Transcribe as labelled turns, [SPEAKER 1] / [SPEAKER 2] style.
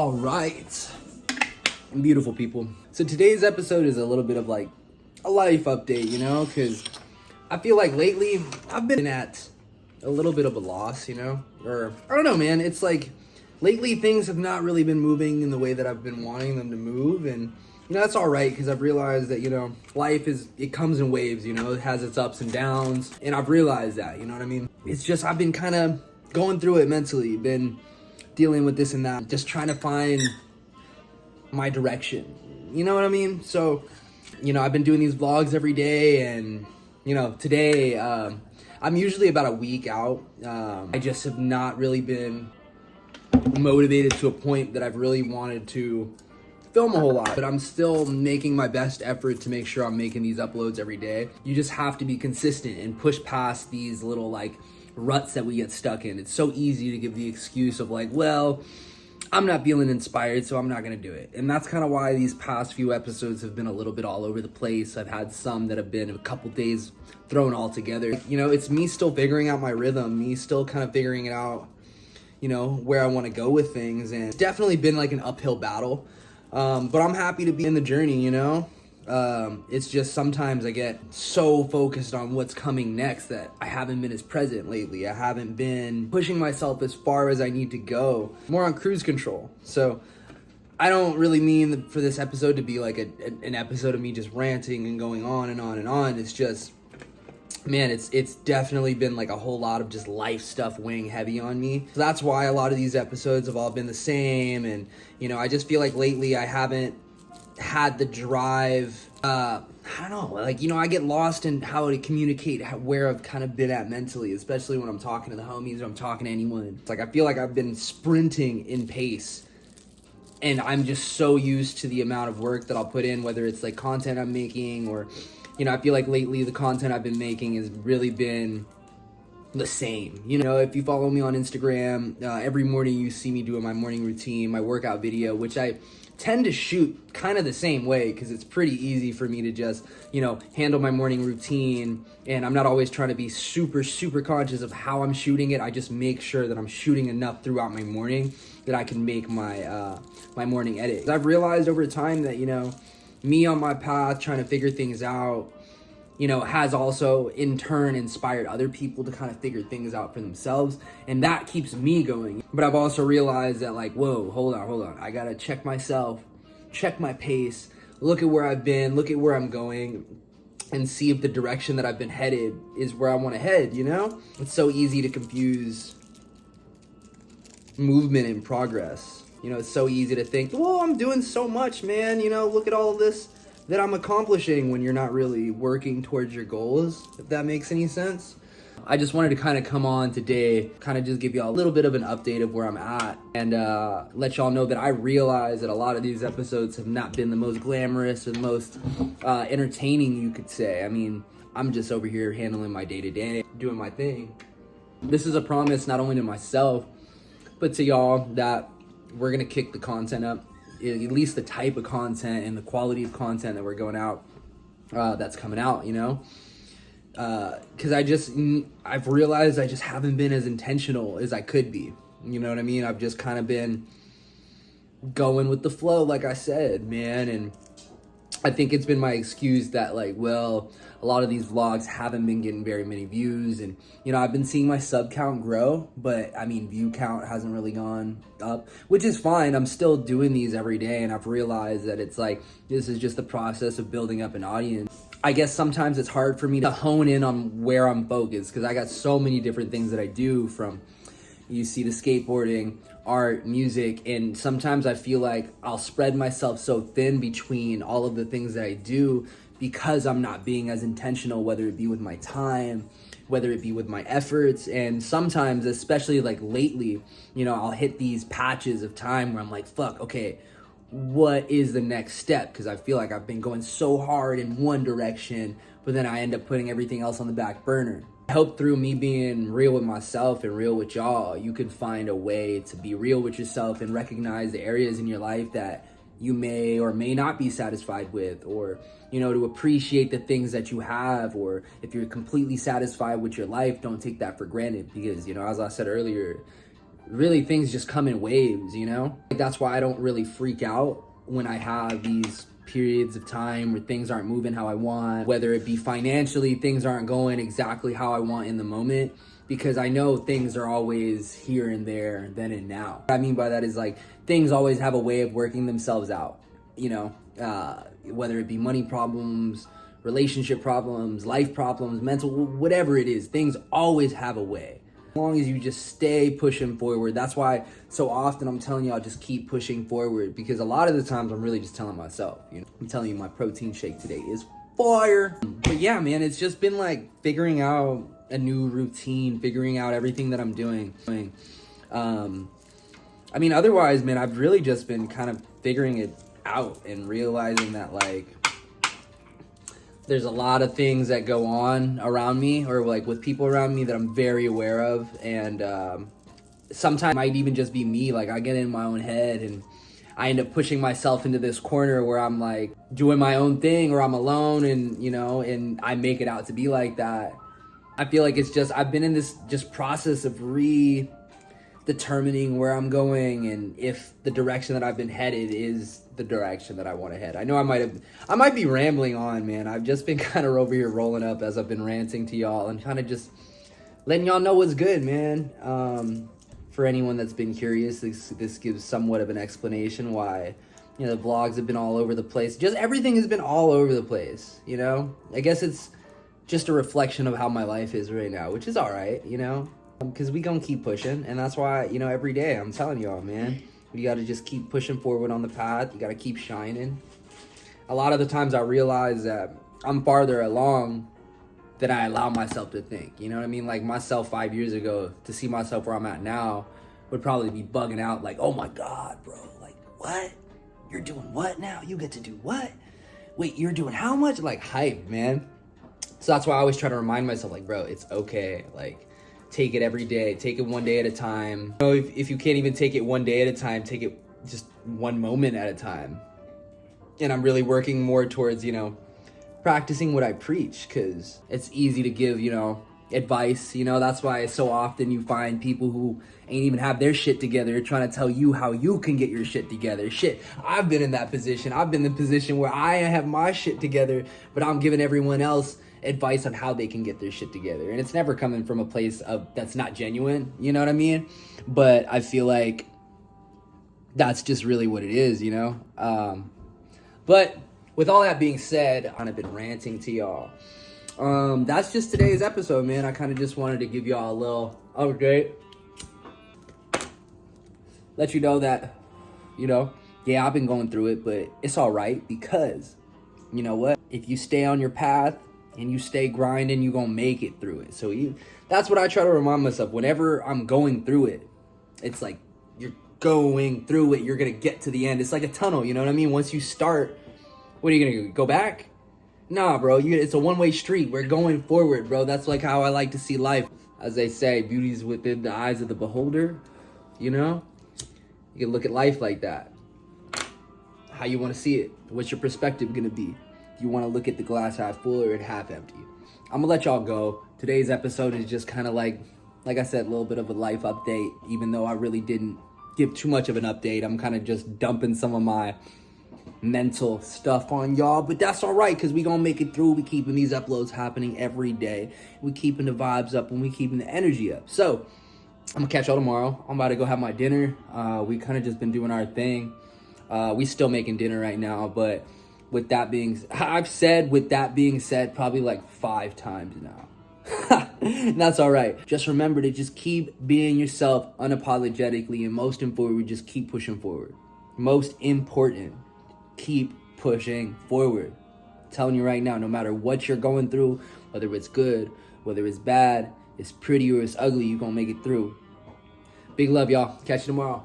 [SPEAKER 1] All right, beautiful people. So today's episode is a little bit of like a life update, you know, because I feel like lately I've been at a little bit of a loss, you know, or I don't know, man. It's like lately things have not really been moving in the way that I've been wanting them to move, and you know, that's all right, because I've realized that, you know, life it comes in waves, you know, it has its ups and downs, and I've realized that, you know what I mean? It's just, I've been kind of going through it mentally, been dealing with this and that, just trying to find my direction, you know what I mean? So, you know, I've been doing these vlogs every day, and, you know, today, I'm usually about a week out. I just have not really been motivated to a point that I've really wanted to film a whole lot, but I'm still making my best effort to make sure I'm making these uploads every day. You just have to be consistent and push past these little like ruts that we get stuck in. It's so easy to give the excuse of like, well, I'm not feeling inspired, so I'm not gonna do it. And that's kind of why these past few episodes have been a little bit all over the place. I've had some that have been a couple days thrown all together. You know, it's me still figuring out my rhythm, me still kind of figuring it out, you know, where I want to go with things. And it's definitely been like an uphill battle. But I'm happy to be in the journey, you know? It's just sometimes I get so focused on what's coming next that I haven't been as present lately. I haven't been pushing myself as far as I need to go. More on cruise control. So I don't really mean for this episode to be like an episode of me just ranting and going on and on and on. It's just, man, it's definitely been like a whole lot of just life stuff weighing heavy on me. So that's why a lot of these episodes have all been the same. And, you know, I just feel like lately I haven't had the drive. I don't know, like, you know, I get lost in how to communicate where I've kind of been at mentally, especially when I'm talking to the homies or I'm talking to anyone. It's like I feel like I've been sprinting in pace, and I'm just so used to the amount of work that I'll put in, whether it's like content I'm making or, you know, I feel like lately the content I've been making has really been the same. You know, if you follow me on Instagram, every morning you see me doing my morning routine, my workout video, which I tend to shoot kind of the same way because it's pretty easy for me to just, you know, handle my morning routine, and I'm not always trying to be super conscious of how I'm shooting it. I just make sure that I'm shooting enough throughout my morning that I can make my my morning edit. I've realized over time that, you know, me on my path trying to figure things out, you know, has also in turn inspired other people to kind of figure things out for themselves, and that keeps me going. But I've also realized that, like, whoa, hold on, I gotta check myself, check my pace, look at where I've been, look at where I'm going, and see if the direction that I've been headed is where I want to head, you know? It's so easy to confuse movement and progress. You know, it's so easy to think, whoa, I'm doing so much, man, you know, look at all of this that I'm accomplishing, when you're not really working towards your goals, if that makes any sense. I just wanted to kind of come on today, kind of just give y'all a little bit of an update of where I'm at, and let y'all know that I realize that a lot of these episodes have not been the most glamorous or the most entertaining, you could say. I mean, I'm just over here handling my day-to-day, doing my thing. This is a promise not only to myself, but to y'all, that we're gonna kick the content up, at least the type of content and the quality of content that we're going out, that's coming out, you know? Because I've realized I just haven't been as intentional as I could be. You know what I mean? I've just kind of been going with the flow, like I said, man. And I think it's been my excuse that, like, well, a lot of these vlogs haven't been getting very many views. And, you know, I've been seeing my sub count grow, but I mean, view count hasn't really gone up, which is fine. I'm still doing these every day, and I've realized that it's like, this is just the process of building up an audience. I guess sometimes it's hard for me to hone in on where I'm focused, because I got so many different things that I do, from, you see, the skateboarding, art, music, and sometimes I feel like I'll spread myself so thin between all of the things that I do because I'm not being as intentional, whether it be with my time, whether it be with my efforts. And sometimes, especially like lately, you know, I'll hit these patches of time where I'm like, fuck, okay, what is the next step? Because I feel like I've been going so hard in one direction, but then I end up putting everything else on the back burner. I hope through me being real with myself and real with y'all, you can find a way to be real with yourself and recognize the areas in your life that you may or may not be satisfied with, or, you know, to appreciate the things that you have, or if you're completely satisfied with your life, don't take that for granted, because, you know, as I said earlier, really things just come in waves, you know? That's why I don't really freak out when I have these periods of time where things aren't moving how I want, whether it be financially, things aren't going exactly how I want in the moment, because I know things are always here and there, then and now. What I mean by that is like, things always have a way of working themselves out, you know? Whether it be money problems, relationship problems, life problems, mental, whatever it is, things always have a way. As long as you just stay pushing forward. That's why so often I'm telling y'all just keep pushing forward, because a lot of the times I'm really just telling myself, you know, I'm telling you my protein shake today is fire. But yeah, man, it's just been like figuring out a new routine, figuring out everything that I'm doing. I mean, otherwise, man, I've really just been kind of figuring it out and realizing that like there's a lot of things that go on around me, or like with people around me, that I'm very aware of. And sometimes it might even just be me. Like I get in my own head and I end up pushing myself into this corner where I'm like doing my own thing, or I'm alone, and you know, and I make it out to be like that. I feel like it's just, I've been in this just process of determining where I'm going and if the direction that I've been headed is the direction that I want to head. I know I might be rambling on, man. I've just been kind of over here rolling up as I've been ranting to y'all and kind of just letting y'all know what's good, man. For anyone that's been curious, this gives somewhat of an explanation why, you know, the vlogs have been all over the place. Just everything has been all over the place, you know? I guess it's just a reflection of how my life is right now, which is all right, you know? Because we gonna keep pushing, and that's why, you know, every day I'm telling y'all, man, you gotta just keep pushing forward on the path. You gotta keep shining. A lot of the times I realize that I'm farther along than I allow myself to think. You know what I mean? Like myself 5 years ago, to see myself where I'm at now would probably be bugging out like, oh my God, bro, like what? You're doing what now? You get to do what? Wait, you're doing how much? Like hype, man. So that's why I always try to remind myself, like, bro, it's okay. Like, take it every day. Take it one day at a time. You know, if you can't even take it one day at a time, take it just one moment at a time. And I'm really working more towards, you know, practicing what I preach, because it's easy to give, you know, advice. You know, that's why so often you find people who ain't even have their shit together trying to tell you how you can get your shit together. Shit, I've been in that position. I've been in the position where I have my shit together, but I'm giving everyone else advice on how they can get their shit together. And it's never coming from a place of that's not genuine, you know what I mean? But I feel like that's just really what it is, you know? But with all that being said, I've kind of been ranting to y'all. That's just today's episode, man. I kind of just wanted to give y'all a little update. Let you know that, you know, yeah, I've been going through it, but it's all right, because you know what? If you stay on your path and you stay grinding, you're gonna make it through it. So that's what I try to remind myself. Whenever I'm going through it, it's like you're going through it, you're gonna get to the end. It's like a tunnel, you know what I mean? Once you start, what are you gonna do? Go back? Nah, bro, it's a one-way street. We're going forward, bro. That's like how I like to see life. As they say, beauty's within the eyes of the beholder, you know? You can look at life like that. How you want to see it. What's your perspective gonna be? You want to look at the glass half full or half empty? I'm gonna let y'all go. Today's episode is just kind of like I said, a little bit of a life update, even though I really didn't give too much of an update. I'm kind of just dumping some of my mental stuff on y'all, but that's all right, because we gonna make it through. We keeping these uploads happening every day. We keeping the vibes up and we keeping the energy up. So I'm gonna catch y'all tomorrow. I'm about to go have my dinner. We kind of just been doing our thing. We still making dinner right now, but with that being, I've said with that being said probably like 5 times now. That's all right. Just remember to just keep being yourself unapologetically, and most important, just keep pushing forward. Most important, keep pushing forward. I'm telling you right now, no matter what you're going through, whether it's good, whether it's bad, it's pretty or it's ugly, you're gonna make it through. Big love, y'all. Catch you tomorrow.